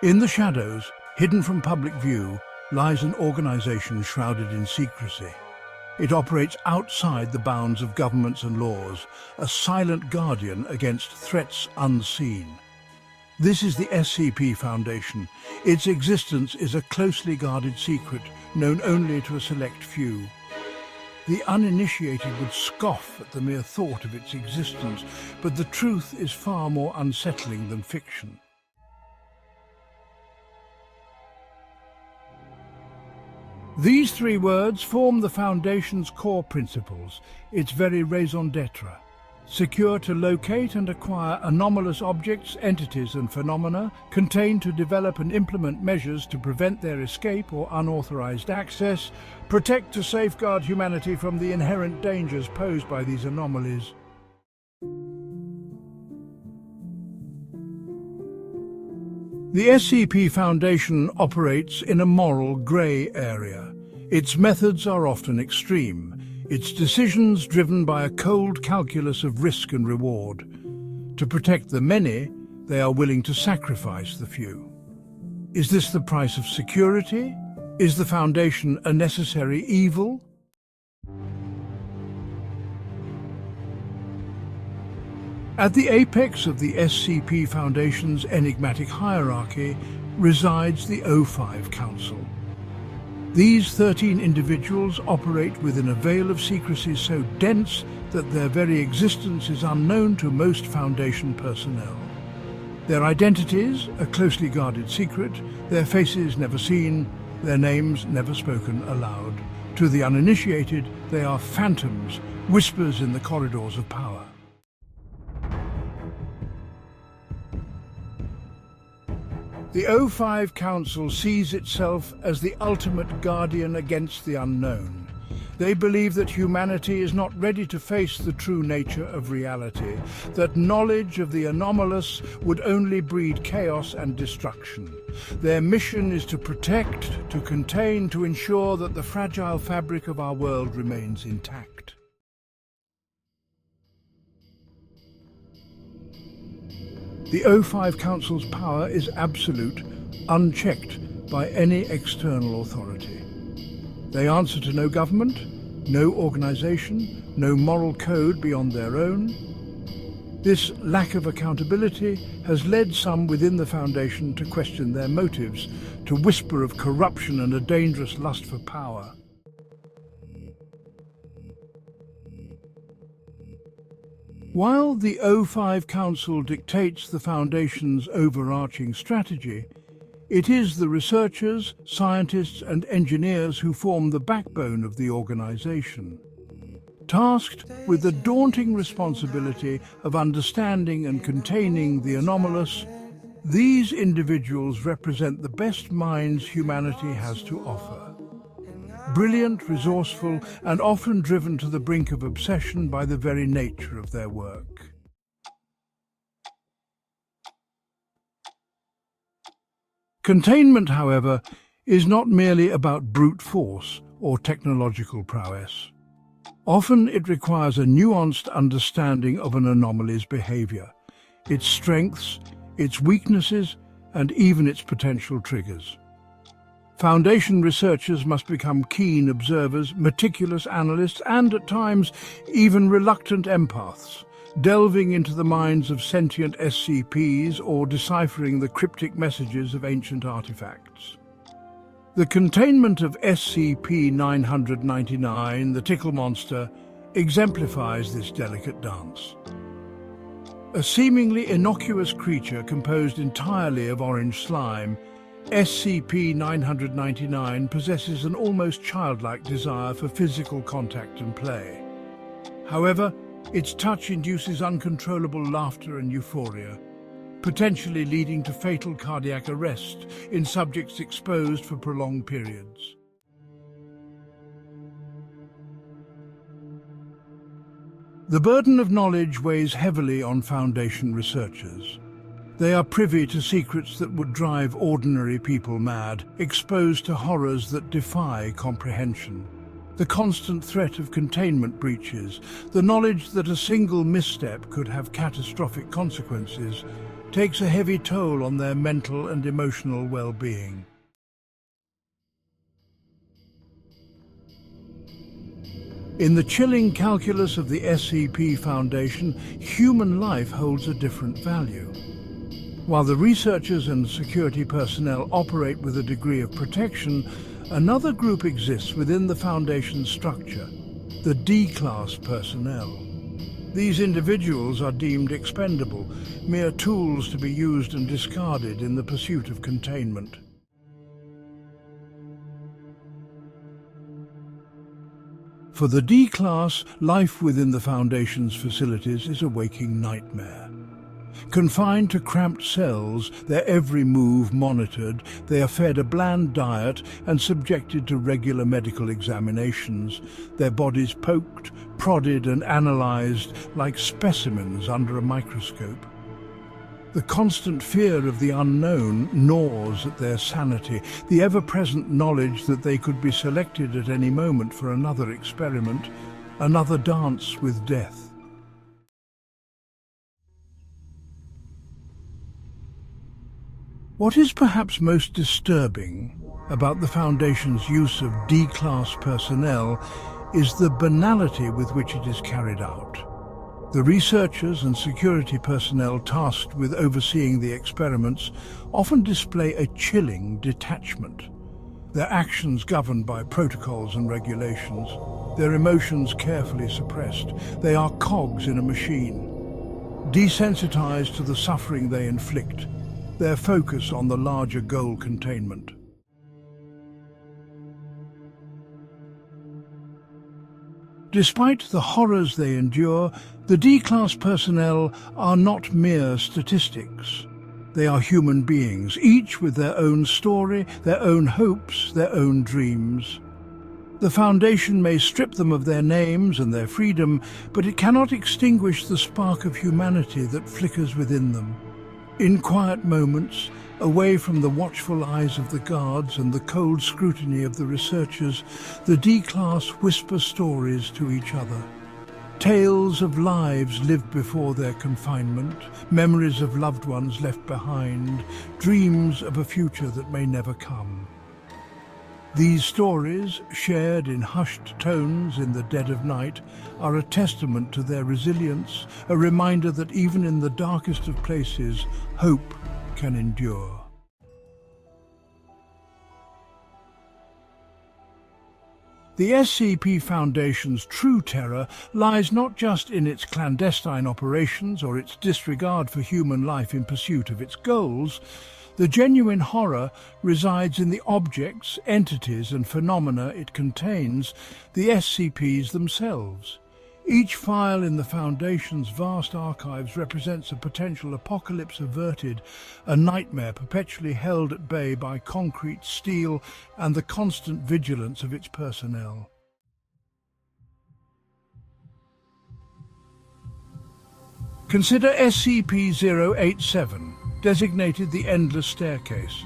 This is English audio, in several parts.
In the shadows, hidden from public view, lies an organization shrouded in secrecy. It operates outside the bounds of governments and laws, a silent guardian against threats unseen. This is the SCP Foundation. Its existence is a closely guarded secret, known only to a select few. The uninitiated would scoff at the mere thought of its existence, but the truth is far more unsettling than fiction. These three words form the Foundation's core principles, its very raison d'etre. Secure to locate and acquire anomalous objects, entities and phenomena, contained to develop and implement measures to prevent their escape or unauthorized access, protect to safeguard humanity from the inherent dangers posed by these anomalies. The SCP Foundation operates in a moral grey area. Its methods are often extreme, its decisions driven by a cold calculus of risk and reward. To protect the many, they are willing to sacrifice the few. Is this the price of security? Is the Foundation a necessary evil? At the apex of the SCP Foundation's enigmatic hierarchy resides the O5 Council. These 13 individuals operate within a veil of secrecy so dense that their very existence is unknown to most Foundation personnel. Their identities, a closely guarded secret, their faces never seen, their names never spoken aloud. To the uninitiated, they are phantoms, whispers in the corridors of power. The O5 Council sees itself as the ultimate guardian against the unknown. They believe that humanity is not ready to face the true nature of reality, that knowledge of the anomalous would only breed chaos and destruction. Their mission is to protect, to contain, to ensure that the fragile fabric of our world remains intact. The O5 Council's power is absolute, unchecked by any external authority. They answer to no government, no organization, no moral code beyond their own. This lack of accountability has led some within the Foundation to question their motives, to whisper of corruption and a dangerous lust for power. While the O5 Council dictates the Foundation's overarching strategy, it is the researchers, scientists and engineers who form the backbone of the organization. Tasked with the daunting responsibility of understanding and containing the anomalous, these individuals represent the best minds humanity has to offer. Brilliant, resourceful, and often driven to the brink of obsession by the very nature of their work. Containment, however, is not merely about brute force or technological prowess. Often it requires a nuanced understanding of an anomaly's behavior, its strengths, its weaknesses, and even its potential triggers. Foundation researchers must become keen observers, meticulous analysts, and at times even reluctant empaths, delving into the minds of sentient SCPs or deciphering the cryptic messages of ancient artifacts. The containment of SCP-999, the Tickle Monster, exemplifies this delicate dance. A seemingly innocuous creature composed entirely of orange slime, SCP-999 possesses an almost childlike desire for physical contact and play. However, its touch induces uncontrollable laughter and euphoria, potentially leading to fatal cardiac arrest in subjects exposed for prolonged periods. The burden of knowledge weighs heavily on Foundation researchers. They are privy to secrets that would drive ordinary people mad, exposed to horrors that defy comprehension. The constant threat of containment breaches, the knowledge that a single misstep could have catastrophic consequences, takes a heavy toll on their mental and emotional well-being. In the chilling calculus of the SCP Foundation, human life holds a different value. While the researchers and security personnel operate with a degree of protection, another group exists within the Foundation's structure, the D-class personnel. These individuals are deemed expendable, mere tools to be used and discarded in the pursuit of containment. For the D-class, life within the Foundation's facilities is a waking nightmare. Confined to cramped cells, their every move monitored, they are fed a bland diet and subjected to regular medical examinations, their bodies poked, prodded and analyzed like specimens under a microscope. The constant fear of the unknown gnaws at their sanity, the ever-present knowledge that they could be selected at any moment for another experiment, another dance with death. What is perhaps most disturbing about the Foundation's use of D-class personnel is the banality with which it is carried out. The researchers and security personnel tasked with overseeing the experiments often display a chilling detachment. Their actions governed by protocols and regulations, their emotions carefully suppressed. They are cogs in a machine, desensitized to the suffering they inflict, their focus on the larger goal: containment. Despite the horrors they endure, the D-class personnel are not mere statistics. They are human beings, each with their own story, their own hopes, their own dreams. The Foundation may strip them of their names and their freedom, but it cannot extinguish the spark of humanity that flickers within them. In quiet moments, away from the watchful eyes of the guards and the cold scrutiny of the researchers, the D-class whisper stories to each other. Tales of lives lived before their confinement, memories of loved ones left behind, dreams of a future that may never come. These stories, shared in hushed tones in the dead of night, are a testament to their resilience, a reminder that even in the darkest of places, hope can endure. The SCP Foundation's true terror lies not just in its clandestine operations or its disregard for human life in pursuit of its goals. The genuine horror resides in the objects, entities and phenomena it contains, the SCPs themselves. Each file in the Foundation's vast archives represents a potential apocalypse averted, a nightmare perpetually held at bay by concrete, steel, and the constant vigilance of its personnel. Consider SCP-087, designated the Endless Staircase.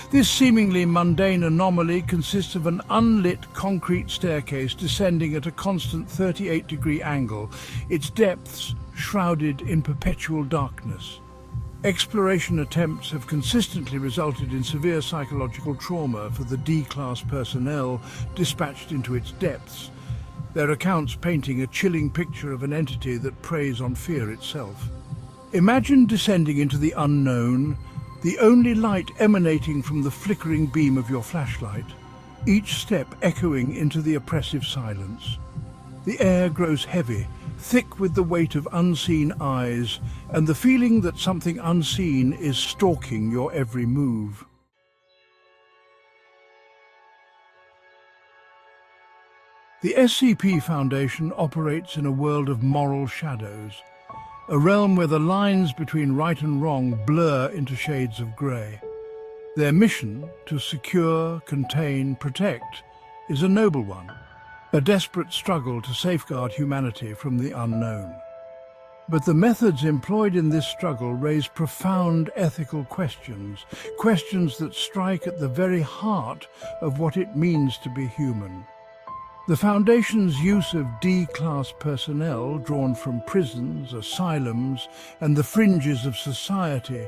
This seemingly mundane anomaly consists of an unlit concrete staircase descending at a constant 38-degree angle, its depths shrouded in perpetual darkness. Exploration attempts have consistently resulted in severe psychological trauma for the D-class personnel dispatched into its depths, their accounts painting a chilling picture of an entity that preys on fear itself. Imagine descending into the unknown, the only light emanating from the flickering beam of your flashlight, each step echoing into the oppressive silence. The air grows heavy, thick with the weight of unseen eyes, and the feeling that something unseen is stalking your every move. The SCP Foundation operates in a world of moral shadows, a realm where the lines between right and wrong blur into shades of grey. Their mission, to secure, contain, protect, is a noble one, a desperate struggle to safeguard humanity from the unknown. But the methods employed in this struggle raise profound ethical questions, questions that strike at the very heart of what it means to be human. The Foundation's use of D-class personnel drawn from prisons, asylums, and the fringes of society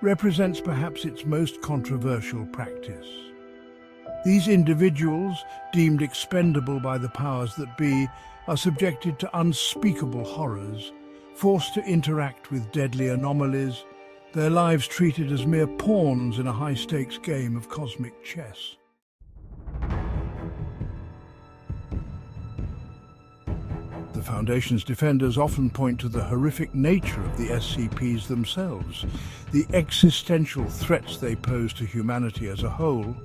represents perhaps its most controversial practice. These individuals, deemed expendable by the powers that be, are subjected to unspeakable horrors, forced to interact with deadly anomalies, their lives treated as mere pawns in a high-stakes game of cosmic chess. The Foundation's defenders often point to the horrific nature of the SCPs themselves, the existential threats they pose to humanity as a whole.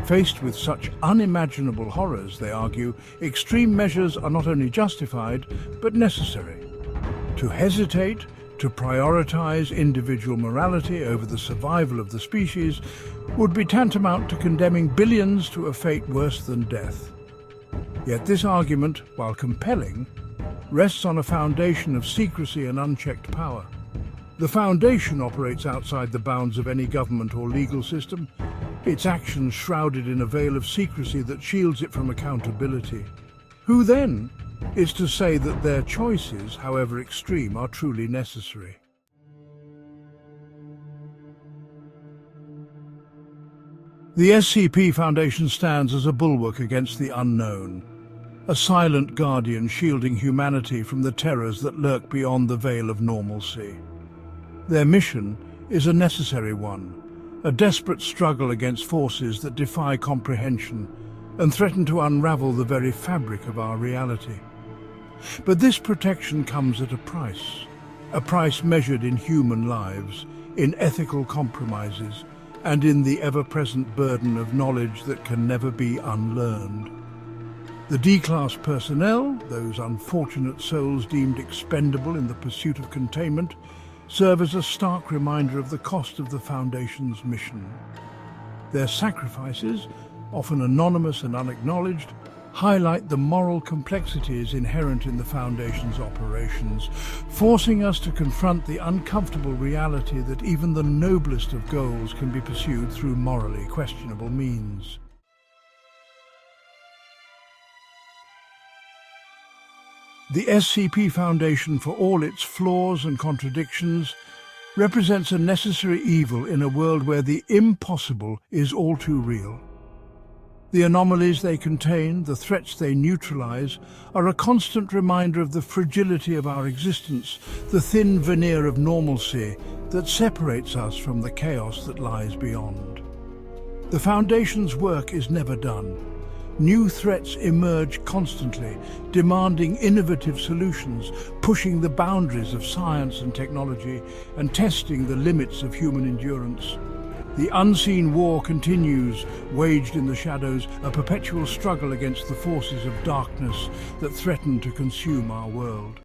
Faced with such unimaginable horrors, they argue, extreme measures are not only justified, but necessary. To hesitate, to prioritize individual morality over the survival of the species, would be tantamount to condemning billions to a fate worse than death. Yet this argument, while compelling, rests on a foundation of secrecy and unchecked power. The Foundation operates outside the bounds of any government or legal system, its actions shrouded in a veil of secrecy that shields it from accountability. Who then is to say that their choices, however extreme, are truly necessary? The SCP Foundation stands as a bulwark against the unknown, a silent guardian shielding humanity from the terrors that lurk beyond the veil of normalcy. Their mission is a necessary one, a desperate struggle against forces that defy comprehension and threaten to unravel the very fabric of our reality. But this protection comes at a price measured in human lives, in ethical compromises, and in the ever-present burden of knowledge that can never be unlearned. The D-class personnel, those unfortunate souls deemed expendable in the pursuit of containment, serve as a stark reminder of the cost of the Foundation's mission. Their sacrifices, often anonymous and unacknowledged, highlight the moral complexities inherent in the Foundation's operations, forcing us to confront the uncomfortable reality that even the noblest of goals can be pursued through morally questionable means. The SCP Foundation, for all its flaws and contradictions, represents a necessary evil in a world where the impossible is all too real. The anomalies they contain, the threats they neutralize, are a constant reminder of the fragility of our existence, the thin veneer of normalcy that separates us from the chaos that lies beyond. The Foundation's work is never done. New threats emerge constantly, demanding innovative solutions, pushing the boundaries of science and technology, and testing the limits of human endurance. The unseen war continues, waged in the shadows, a perpetual struggle against the forces of darkness that threaten to consume our world.